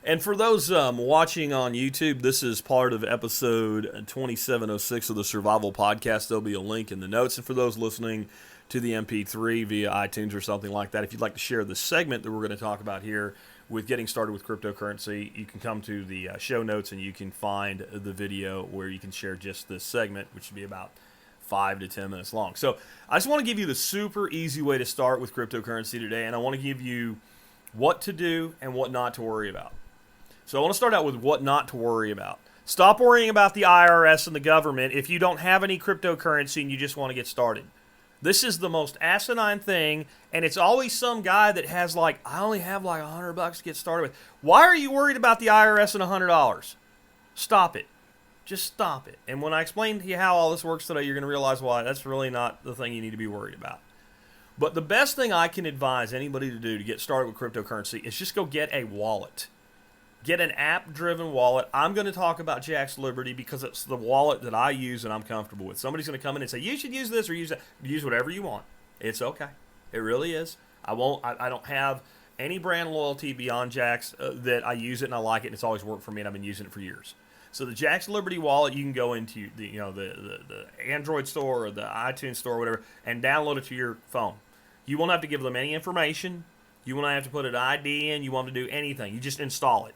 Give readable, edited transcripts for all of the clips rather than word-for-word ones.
And for those watching on YouTube, this is part of episode 2706 of the Survival Podcast. There'll be a link in the notes. And for those listening to the MP3 via iTunes or something like that, if you'd like to share the segment that we're going to talk about here with getting started with cryptocurrency, you can come to the show notes and you can find the video where you can share just this segment, which should be about 5 to 10 minutes long. So I just want to give you the super easy way to start with cryptocurrency today, and I want to give you what to do and what not to worry about. So I want to start out with what not to worry about. Stop worrying about the IRS and the government if you don't have any cryptocurrency and you just want to get started. This is the most asinine thing, and it's always some guy that has I only have $100 to get started with. Why are you worried about the IRS and $100? Stop it. Just stop it. And when I explain to you how all this works today, you're going to realize why that's really not the thing you need to be worried about. But the best thing I can advise anybody to do to get started with cryptocurrency is just go get a wallet. Get an app-driven wallet. I'm going to talk about Jack's Liberty because it's the wallet that I use and I'm comfortable with. Somebody's going to come in and say, you should use this or use that. Use whatever you want. It's okay. It really is. I don't have any brand loyalty beyond Jack's that I use it and I like it and it's always worked for me and I've been using it for years. So the Jack's Liberty wallet, you can go into the Android store or the iTunes store or whatever and download it to your phone. You won't have to give them any information. You won't have to put an ID in. You won't have to do anything. You just install it.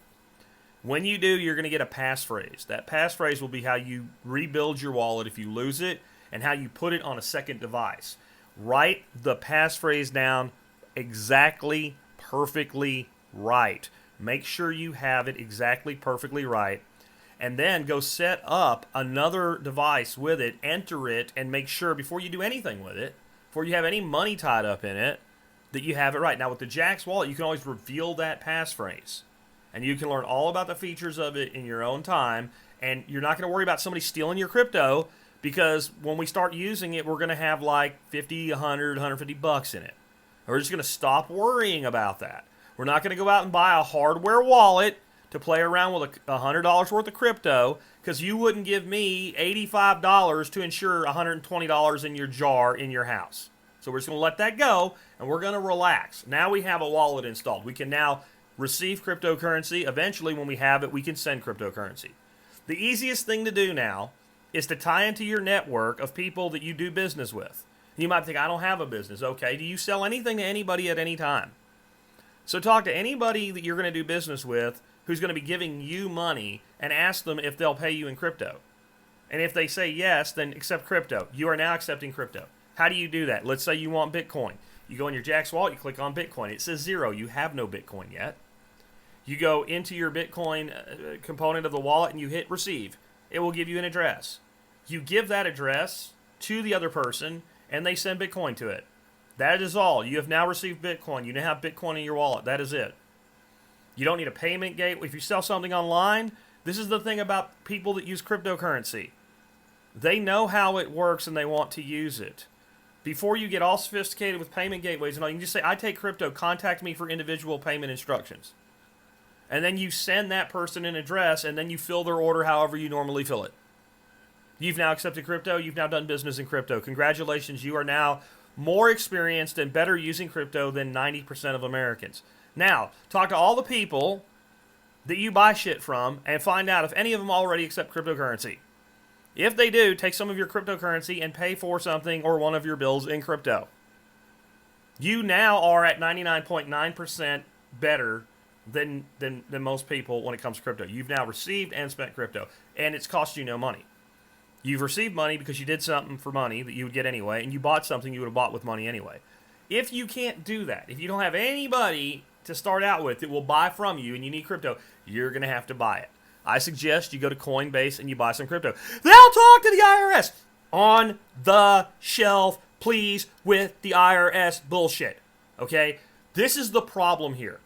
When you do, you're going to get a passphrase. That passphrase will be how you rebuild your wallet if you lose it and how you put it on a second device. Write the passphrase down exactly, perfectly right. Make sure you have it exactly, perfectly right. And then go set up another device with it, enter it, and make sure before you do anything with it, before you have any money tied up in it, that you have it right. Now with the Jack's wallet, you can always reveal that passphrase. And you can learn all about the features of it in your own time. And you're not going to worry about somebody stealing your crypto because when we start using it, we're going to have like 50, 100, 150 bucks in it. And we're just going to stop worrying about that. We're not going to go out and buy a hardware wallet to play around with $100 worth of crypto because you wouldn't give me $85 to insure $120 in your jar in your house. So we're just going to let that go and we're going to relax. Now we have a wallet installed. We can now receive cryptocurrency. Eventually, when we have it, we can send cryptocurrency. The easiest thing to do now is to tie into your network of people that you do business with. You might think, I don't have a business. Okay, do you sell anything to anybody at any time? So talk to anybody that you're going to do business with who's going to be giving you money and ask them if they'll pay you in crypto. And if they say yes, then accept crypto. You are now accepting crypto. How do you do that? Let's say you want Bitcoin. You go in your Jack's wallet, you click on Bitcoin. It says 0. You have no Bitcoin yet. You go into your Bitcoin component of the wallet and you hit receive. It will give you an address. You give that address to the other person and they send Bitcoin to it. That is all. You have now received Bitcoin. You now have Bitcoin in your wallet. That is it. You don't need a payment gateway. If you sell something online, this is the thing about people that use cryptocurrency. They know how it works and they want to use it. Before you get all sophisticated with payment gateways and all, you can just say, I take crypto, contact me for individual payment instructions. And then you send that person an address, and then you fill their order however you normally fill it. You've now accepted crypto. You've now done business in crypto. Congratulations. You are now more experienced and better using crypto than 90% of Americans. Now, talk to all the people that you buy shit from and find out if any of them already accept cryptocurrency. If they do, take some of your cryptocurrency and pay for something or one of your bills in crypto. You now are at 99.9% better than most people when it comes to crypto. You've now received and spent crypto, and it's cost you no money. You've received money because you did something for money that you would get anyway, and you bought something you would have bought with money anyway. If you can't do that, if you don't have anybody to start out with that will buy from you and you need crypto, you're going to have to buy it. I suggest you go to Coinbase and you buy some crypto. They'll talk to the IRS. On the shelf, please, with the IRS bullshit. Okay? This is the problem here.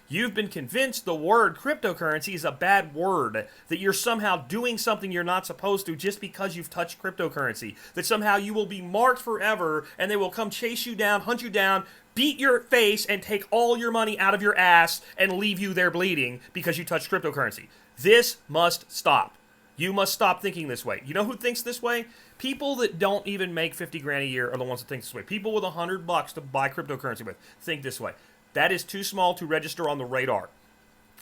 You've been convinced the word cryptocurrency is a bad word, that you're somehow doing something you're not supposed to just because you've touched cryptocurrency, that somehow you will be marked forever and they will come chase you down, hunt you down, beat your face, and take all your money out of your ass and leave you there bleeding because you touched cryptocurrency. This must stop. You must stop thinking this way. You know who thinks this way? People that don't even make 50 grand a year are the ones that think this way. People with $100 to buy cryptocurrency with think this way. That is too small to register on the radar.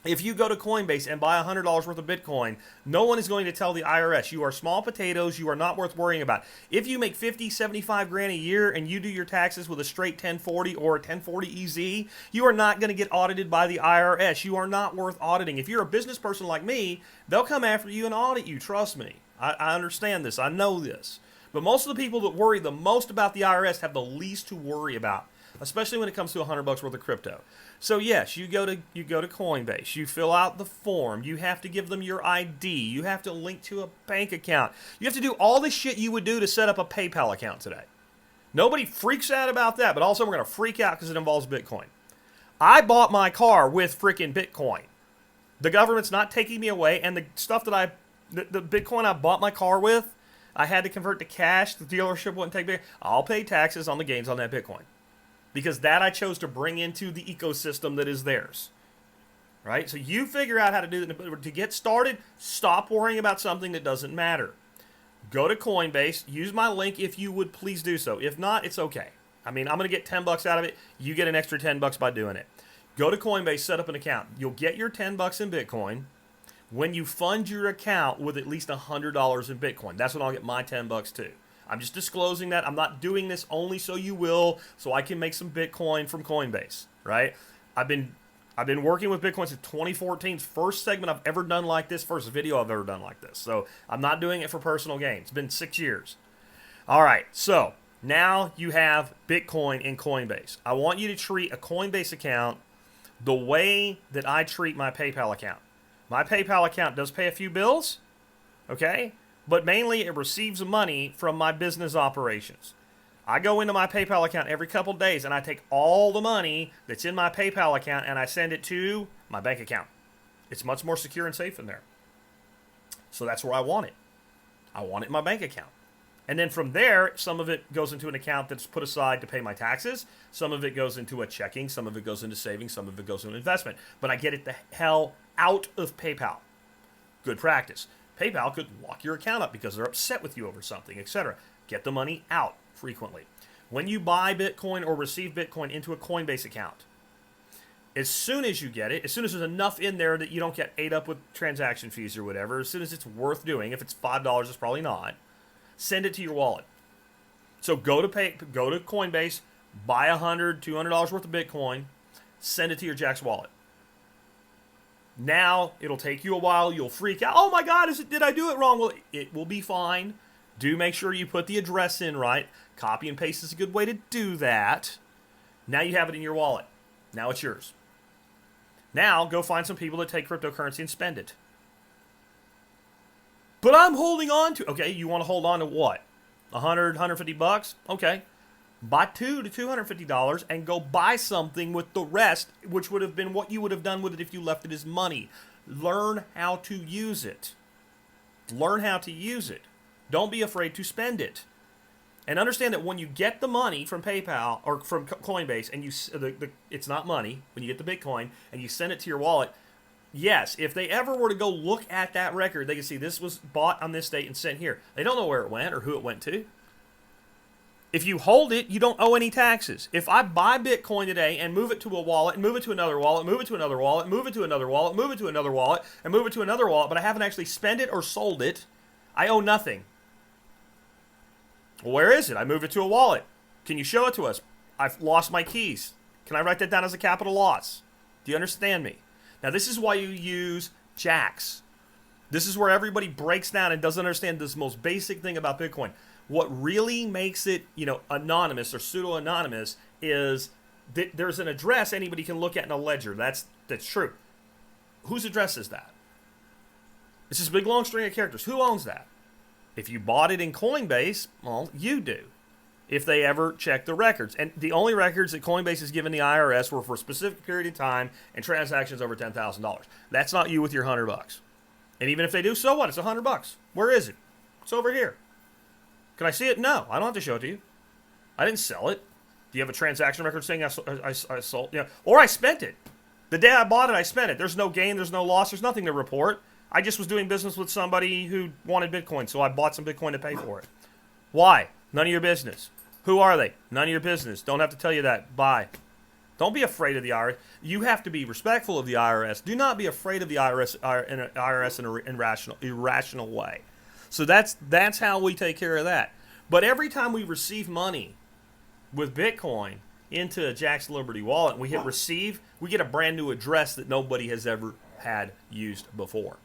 If you go to Coinbase and buy $100 worth of Bitcoin, no one is going to tell the IRS, you are small potatoes, you are not worth worrying about. If you make 50, 75 grand a year and you do your taxes with a straight 1040 or a 1040 EZ, you are not going to get audited by the IRS. You are not worth auditing. If you're a business person like me, they'll come after you and audit you. Trust me. I understand this. I know this. But most of the people that worry the most about the IRS have the least to worry about, especially when it comes to $100 worth of crypto. So yes, you go to Coinbase, you fill out the form, you have to give them your ID, you have to link to a bank account, you have to do all the shit you would do to set up a PayPal account today. Nobody freaks out about that, but also we're going to freak out because it involves Bitcoin. I bought my car with freaking Bitcoin. The government's not taking me away, and the stuff that the Bitcoin I bought my car with, I had to convert to cash. The dealership wouldn't take me. I'll pay taxes on the gains on that Bitcoin. Because that I chose to bring into the ecosystem that is theirs. Right? So you figure out how to do it. To get started, stop worrying about something that doesn't matter. Go to Coinbase. Use my link if you would please do so. If not, it's okay. I mean, I'm going to get $10 out of it. You get an extra $10 by doing it. Go to Coinbase, set up an account. You'll get your $10 in Bitcoin when you fund your account with at least $100 in Bitcoin. That's when I'll get my $10 too. I'm just disclosing that. I'm not doing this only so you will, so I can make some Bitcoin from Coinbase, right? I've been working with Bitcoin since 2014. First segment I've ever done like this, first video I've ever done like this. So I'm not doing it for personal gain. It's been 6 years. All right, so now you have Bitcoin in Coinbase. I want you to treat a Coinbase account the way that I treat my PayPal account. My PayPal account does pay a few bills, okay? But mainly it receives money from my business operations. I go into my PayPal account every couple days and I take all the money that's in my PayPal account and I send it to my bank account. It's much more secure and safe in there. So that's where I want it. I want it in my bank account. And then from there, some of it goes into an account that's put aside to pay my taxes. Some of it goes into a checking. Some of it goes into savings. Some of it goes into investment. But I get it the hell out of PayPal. Good practice. PayPal could lock your account up because they're upset with you over something, etc. Get the money out frequently. When you buy Bitcoin or receive Bitcoin into a Coinbase account, as soon as you get it, as soon as there's enough in there that you don't get ate up with transaction fees or whatever, as soon as it's worth doing, if it's $5, it's probably not, send it to your wallet. So go to Coinbase, buy $100, $200 worth of Bitcoin, send it to your Jack's wallet. Now, it'll take you a while. You'll freak out. Oh my God, did I do it wrong? Well, it will be fine. Do make sure you put the address in right. Copy and paste is a good way to do that. Now you have it in your wallet. Now it's yours. Now, go find some people that take cryptocurrency and spend it. But I'm holding on to... Okay, you want to hold on to what? $100, $150? Okay. Buy $200 to $250 and go buy something with the rest, which would have been what you would have done with it if you left it as money. Learn how to use it. Learn how to use it. Don't be afraid to spend it. And understand that when you get the money from PayPal or from Coinbase, and it's not money, when you get the Bitcoin and you send it to your wallet, yes, if they ever were to go look at that record, they can see this was bought on this date and sent here. They don't know where it went or who it went to. If you hold it, you don't owe any taxes. If I buy Bitcoin today and move it to a wallet, and move it to another wallet, move it to another wallet, move it to another wallet, move it to another wallet, and move it to another wallet, but I haven't actually spent it or sold it, I owe nothing. Well, where is it? I moved it to a wallet. Can you show it to us? I've lost my keys. Can I write that down as a capital loss? Do you understand me? Now, this is why you use Jacks. This is where everybody breaks down and doesn't understand this most basic thing about Bitcoin. What really makes it, anonymous or pseudo-anonymous is that there's an address anybody can look at in a ledger. That's true. Whose address is that? It's this big long string of characters. Who owns that? If you bought it in Coinbase, well, you do. If they ever check the records. And the only records that Coinbase has given the IRS were for a specific period of time and transactions over $10,000. That's not you with your $100. And even if they do, so what? It's $100. Where is it? It's over here. Can I see it? No, I don't have to show it to you. I didn't sell it. Do you have a transaction record saying I sold? Yeah, or I spent it. The day I bought it, I spent it. There's no gain, there's no loss, there's nothing to report. I just was doing business with somebody who wanted Bitcoin, so I bought some Bitcoin to pay for it. Why? None of your business. Who are they? None of your business. Don't have to tell you that. Bye. Don't be afraid of the IRS. You have to be respectful of the IRS. Do not be afraid of the IRS in an irrational way. So that's how we take care of that. But every time we receive money with Bitcoin into a Jack's Liberty wallet and we hit receive, we get a brand new address that nobody has ever had used before.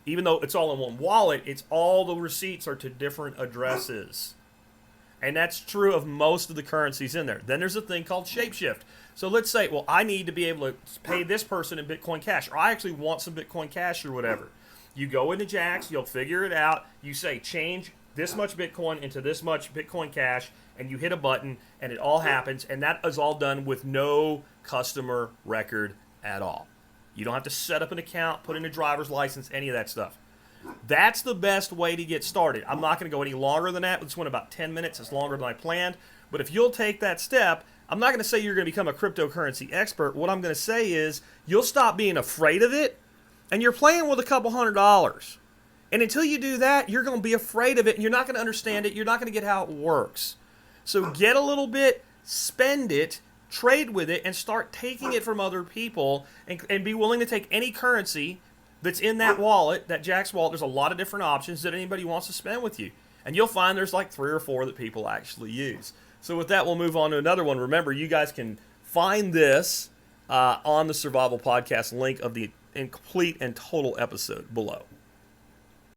Even though it's all in one wallet, it's all the receipts are to different addresses. And that's true of most of the currencies in there. Then there's a thing called Shapeshift. So let's say, well, I need to be able to pay this person in Bitcoin Cash, or I actually want some Bitcoin Cash or whatever. You go into Jax, you'll figure it out. You say, change this much Bitcoin into this much Bitcoin Cash, and you hit a button, and it all happens. And that is all done with no customer record at all. You don't have to set up an account, put in a driver's license, any of that stuff. That's the best way to get started. I'm not going to go any longer than that. This went about 10 minutes. It's longer than I planned. But if you'll take that step, I'm not going to say you're going to become a cryptocurrency expert. What I'm going to say is you'll stop being afraid of it, and you're playing with a couple $100. And until you do that, you're going to be afraid of it, and you're not going to understand it. You're not going to get how it works. So get a little bit, spend it, trade with it, and start taking it from other people, and be willing to take any currency that's in that wallet, that Jack's wallet. There's a lot of different options that anybody wants to spend with you. And you'll find there's like 3 or 4 that people actually use. So with that, we'll move on to another one. Remember, you guys can find this on the Survival Podcast link of the complete and total episode below.